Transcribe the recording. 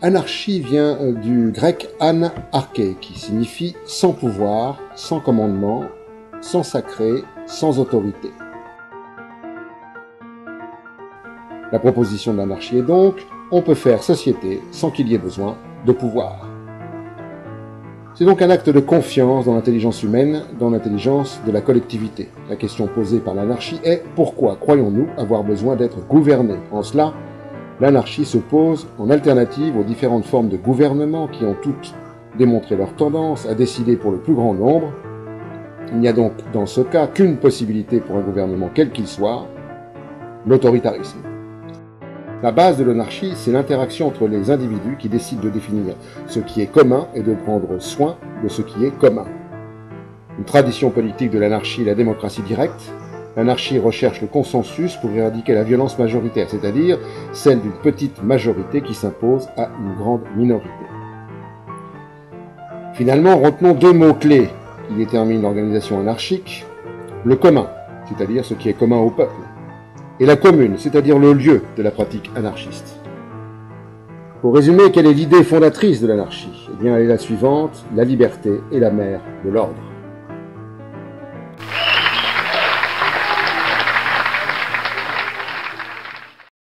Anarchie vient du grec anarché, qui signifie sans pouvoir, sans commandement, sans sacré, sans autorité. La proposition de l'anarchie est donc, on peut faire société sans qu'il y ait besoin de pouvoir. C'est donc un acte de confiance dans l'intelligence humaine, dans l'intelligence de la collectivité. La question posée par l'anarchie est « Pourquoi croyons-nous avoir besoin d'être gouvernés ?» En cela, l'anarchie se pose en alternative aux différentes formes de gouvernement qui ont toutes démontré leur tendance à décider pour le plus grand nombre. Il n'y a donc dans ce cas qu'une possibilité pour un gouvernement quel qu'il soit, l'autoritarisme. La base de l'anarchie, c'est l'interaction entre les individus qui décident de définir ce qui est commun et de prendre soin de ce qui est commun. Une tradition politique de l'anarchie est la démocratie directe. L'anarchie recherche le consensus pour éradiquer la violence majoritaire, c'est-à-dire celle d'une petite majorité qui s'impose à une grande minorité. Finalement, retenons deux mots-clés qui déterminent l'organisation anarchique. Le commun, c'est-à-dire ce qui est commun au peuple, et la commune, c'est-à-dire le lieu de la pratique anarchiste. Pour résumer, quelle est l'idée fondatrice de l'anarchie? Eh bien, elle est la suivante: la liberté est la mère de l'ordre.